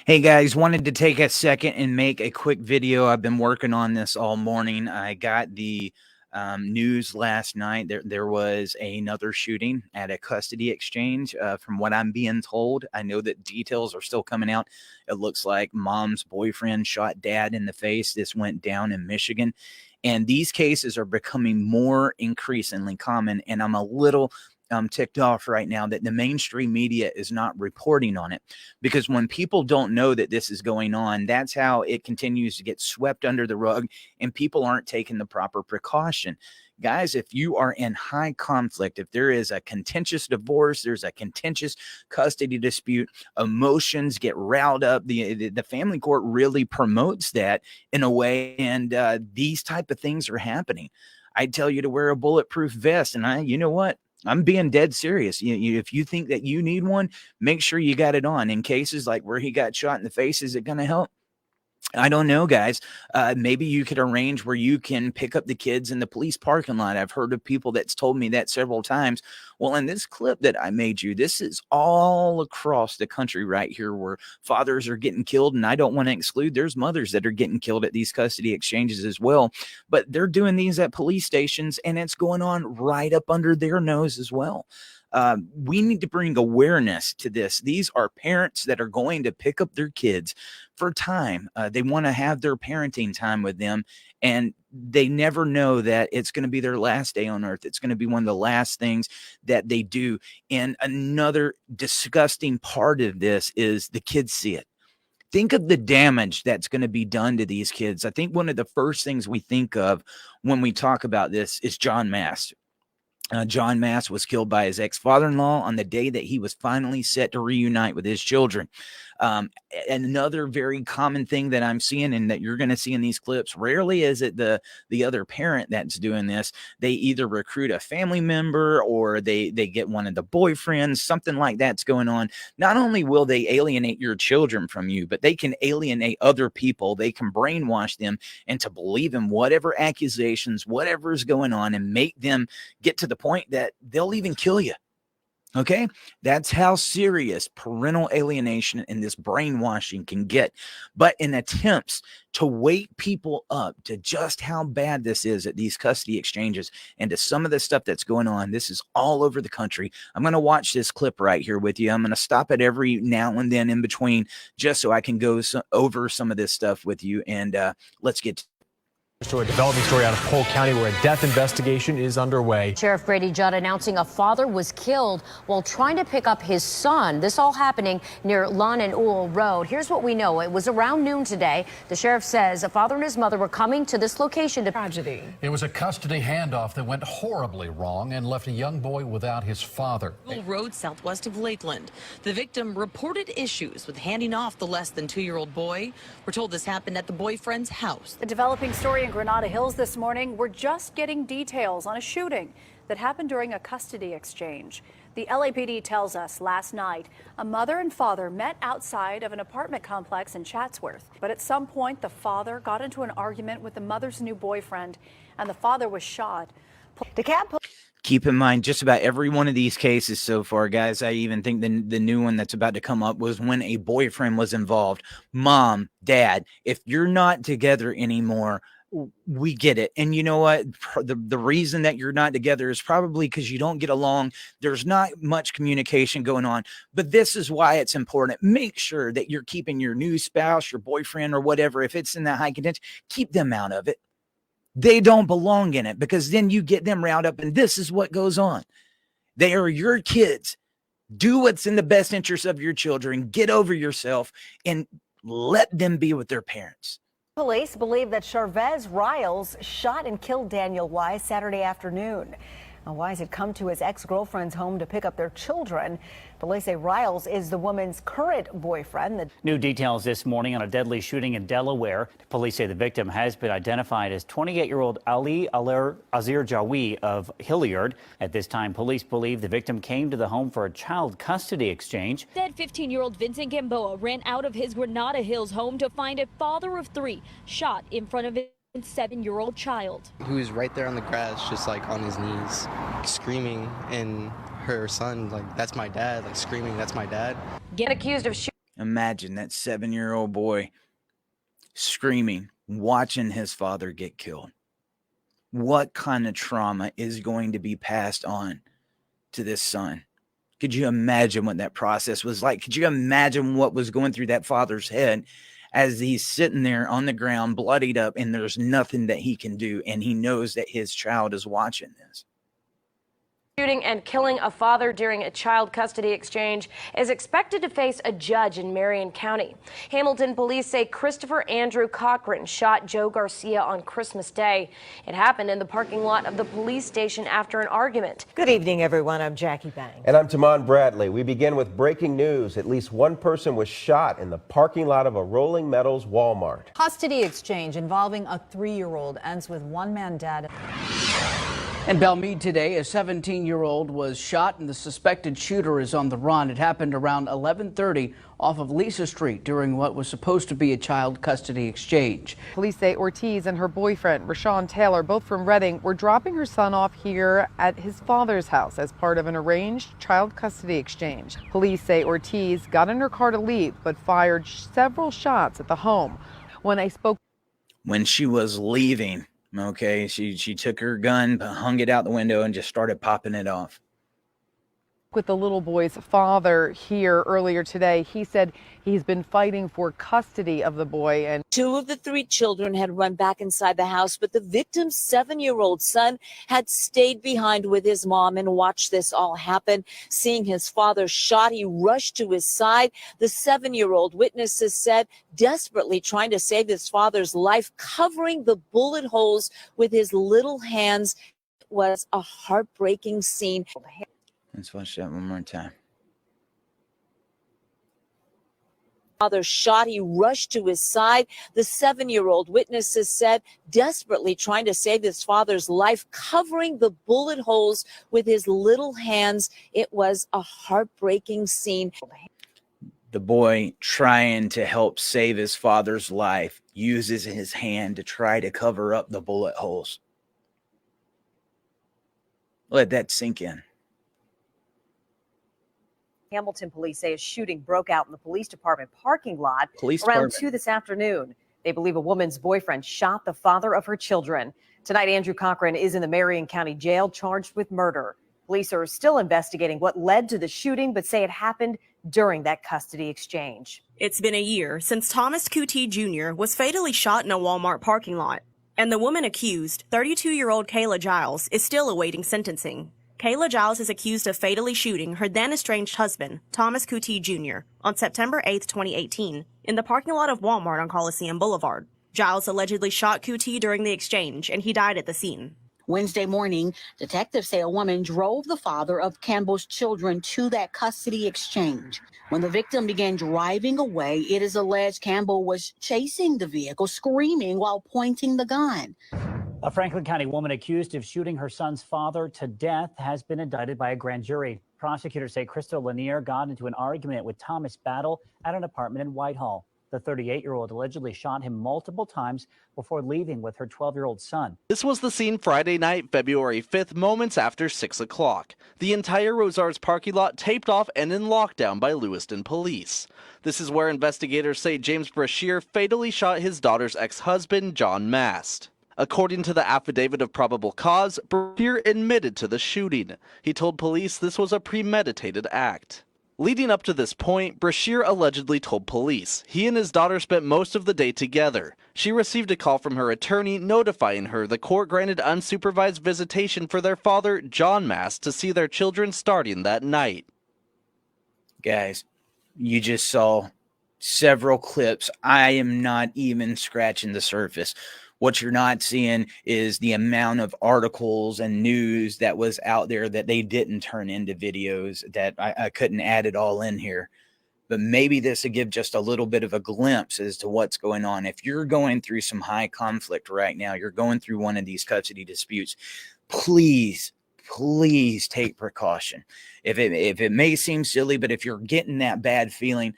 Hey guys, wanted to take a second and make a quick video. I've been working on this all morning. I got the news last night. There was another shooting at a custody exchange. From what I'm being told, I know that details are still coming out. It looks like mom's boyfriend shot dad in the face. This went down in Michigan. And these cases are becoming more increasingly common. And I'm a little ticked off right now that the mainstream media is not reporting on it, because when people don't know that this is going on, that's how it continues to get swept under the rug and people aren't taking the proper precaution. Guys, if you are in high conflict, if there is a contentious divorce, there's a contentious custody dispute, emotions get riled up. The family court really promotes that in a way, and these type of things are happening. I tell you to wear a bulletproof vest, and you know what? I'm being dead serious. If you think that you need one, make sure you got it on. In cases like where he got shot in the face, is it going to help? I don't know, guys. Maybe you could arrange where you can pick up the kids in the police parking lot. I've heard of people that's told me that several times. Well, in this clip that I made you, this is all across the country right here where fathers are getting killed. And I don't want to exclude, there's mothers that are getting killed at these custody exchanges as well. But they're doing these at police stations, and it's going on right up under their nose as well. We need to bring awareness to this. These are parents that are going to pick up their kids for time. They want to have their parenting time with them, and they never know that it's going to be their last day on earth. It's going to be one of the last things that they do. And another disgusting part of this is the kids see it. Think of the damage that's going to be done to these kids. I think one of the first things we think of when we talk about this is John Mass. John Mass was killed by his ex-father-in-law on the day that he was finally set to reunite with his children. Another very common thing that I'm seeing and that you're going to see in these clips, rarely is it the other parent that's doing this. They either recruit a family member or they get one of the boyfriends, something like that's going on. Not only will they alienate your children from you, but they can alienate other people. They can brainwash them into believing whatever accusations, whatever is going on, and make them get to the point that they'll even kill you. Okay, that's how serious parental alienation and this brainwashing can get. But in attempts to wake people up to just how bad this is at these custody exchanges and to some of the stuff that's going on, this is all over the country. I'm going to watch this clip right here with you. I'm going to stop it every now and then in between just so I can go over some of this stuff with you. And let's get to a developing story out of Polk County where a death investigation is underway. Sheriff Brady Judd announcing a father was killed while trying to pick up his son. This all happening near Lund and Ewell Road. Here's what we know. It was around noon today. The sheriff says a father and his mother were coming to this location to tragedy. It was a custody handoff that went horribly wrong and left a young boy without his father. Ewell Road southwest of Lakeland. The victim reported issues with handing off the less than 2-year-old boy. We're told this happened at the boyfriend's house. A developing story in Granada Hills this morning. We're just getting details on a shooting that happened during a custody exchange. The LAPD tells us last night a mother and father met outside of an apartment complex in Chatsworth. But at some point, the father got into an argument with the mother's new boyfriend, and the father was shot. Keep in mind, just about every one of these cases so far, guys, I even think the new one that's about to come up was when a boyfriend was involved. Mom, dad, if you're not together anymore, we get it. And you know what? The reason that you're not together is probably because you don't get along. There's not much communication going on. But this is why it's important. Make sure that you're keeping your new spouse, your boyfriend, or whatever, if it's in that high contention, keep them out of it. They don't belong in it, because then you get them riled up, and this is what goes on. They are your kids. Do what's in the best interest of your children. Get over yourself and let them be with their parents. Police believe that Charvez Riles shot and killed Daniel Wise Saturday afternoon. Now, Wise had come to his ex-girlfriend's home to pick up their children. Police say Riles is the woman's current boyfriend. New details this morning on a deadly shooting in Delaware. Police say the victim has been identified as 28-year-old Ali Azir Jawi of Hilliard. At this time, police believe the victim came to the home for a child custody exchange. Dead 15-year-old Vincent Gamboa ran out of his Granada Hills home to find a father of 3 shot in front of his 7-year-old child. He was right there on the grass, just like on his knees, screaming, and her son, like, that's my dad, like screaming, that's my dad. Get accused of shooting. Imagine that 7-year-old boy screaming, watching his father get killed. What kind of trauma is going to be passed on to this son? Could you imagine what that process was like? Could you imagine what was going through that father's head as he's sitting there on the ground, bloodied up, and there's nothing that he can do, and he knows that his child is watching this? Shooting and killing a father during a child custody exchange is expected to face a judge in Marion County. Hamilton police say Christopher Andrew Cochran shot Joe Garcia on Christmas Day. It happened in the parking lot of the police station after an argument. Good evening, everyone. I'm Jackie Bang. And I'm Tamon Bradley. We begin with breaking news. At least one person was shot in the parking lot of a Rolling Meadows Walmart. Custody exchange involving a 3-year-old ends with one man dead. In Belmead today, a 17-year-old was shot and the suspected shooter is on the run. It happened around 11:30 off of Lisa Street during what was supposed to be a child custody exchange. Police say Ortiz and her boyfriend, Rashawn Taylor, both from Reading, were dropping her son off here at his father's house as part of an arranged child custody exchange. Police say Ortiz got in her car to leave but fired several shots at the home. When she was leaving, okay, she took her gun, hung it out the window, and just started popping it off. With the little boy's father here earlier today, he said he's been fighting for custody of the boy. And 2 of the 3 children had run back inside the house, but the victim's 7-year-old son had stayed behind with his mom and watched this all happen. Seeing his father shot, he rushed to his side. The 7-year-old, witnesses said, desperately trying to save his father's life, covering the bullet holes with his little hands. It was a heartbreaking scene. Let's watch that one more time. Father shot, he rushed to his side. The 7-year-old, witnesses said, desperately trying to save his father's life, covering the bullet holes with his little hands. It was a heartbreaking scene. The boy, trying to help save his father's life, uses his hand to try to cover up the bullet holes. Let that sink in. Hamilton police say a shooting broke out in the police department parking lot Police around department. 2 this afternoon. They believe a woman's boyfriend shot the father of her children. Tonight, Andrew Cochran is in the Marion County Jail charged with murder. Police are still investigating what led to the shooting, but say it happened during that custody exchange. It's been a year since Thomas Kuti Jr. was fatally shot in a Walmart parking lot, and the woman accused, 32-year-old Kayla Giles, is still awaiting sentencing. Kayla Giles is accused of fatally shooting her then-estranged husband, Thomas Kuti Jr., on September 8, 2018, in the parking lot of Walmart on Coliseum Boulevard. Giles allegedly shot Kuti during the exchange, and he died at the scene. Wednesday morning, detectives say a woman drove the father of Campbell's children to that custody exchange. When the victim began driving away, it is alleged Campbell was chasing the vehicle, screaming while pointing the gun. A Franklin County woman accused of shooting her son's father to death has been indicted by a grand jury. Prosecutors say Crystal Lanier got into an argument with Thomas Battle at an apartment in Whitehall. The 38-year-old allegedly shot him multiple times before leaving with her 12-year-old son. This was the scene Friday night, February 5th, moments after 6 o'clock. The entire Rosar's parking lot taped off and in lockdown by Lewiston police. This is where investigators say James Brashear fatally shot his daughter's ex-husband, John Mast. According to the affidavit of probable cause, Brashear admitted to the shooting. He told police this was a premeditated act. Leading up to this point, Brashear allegedly told police he and his daughter spent most of the day together. She received a call from her attorney notifying her the court granted unsupervised visitation for their father, John Mast, to see their children starting that night. Guys, you just saw several clips. I am not even scratching the surface. What you're not seeing is the amount of articles and news that was out there that they didn't turn into videos, that I couldn't add it all in here. But maybe this will give just a little bit of a glimpse as to what's going on. If you're going through some high conflict right now, you're going through one of these custody disputes, please take precaution. If it may seem silly, but if you're getting that bad feeling,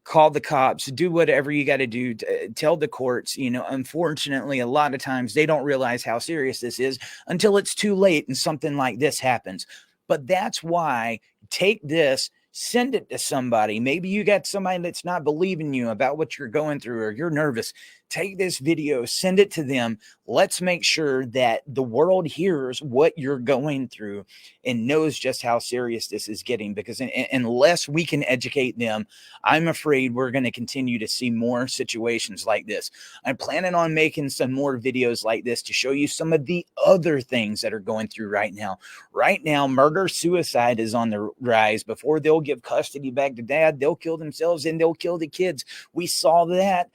call the cops, do whatever you got to do. Tell the courts. You know, unfortunately, a lot of times they don't realize how serious this is until it's too late and something like this happens. But that's why take this Send it to somebody. Maybe you got somebody that's not believing you about what you're going through, or you're nervous. Take this video, send it to them. Let's make sure that the world hears what you're going through and knows just how serious this is getting, because unless we can educate them, I'm afraid we're going to continue to see more situations like this. I'm planning on making some more videos like this to show you some of the other things that are going through right now. Right now, murder, suicide is on the rise. Before they'll give custody back to dad, they'll kill themselves and they'll kill the kids. We saw that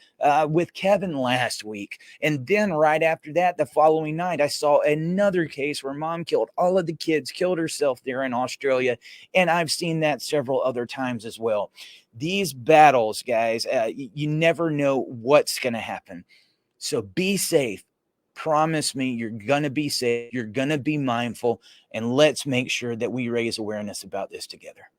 with Kevin last week. And then right after that, the following night, I saw another case where mom killed all of the kids, killed herself there in Australia. And I've seen that several other times as well. These battles, guys, you never know what's going to happen. So be safe. Promise me you're going to be safe. You're going to be mindful. And let's make sure that we raise awareness about this together.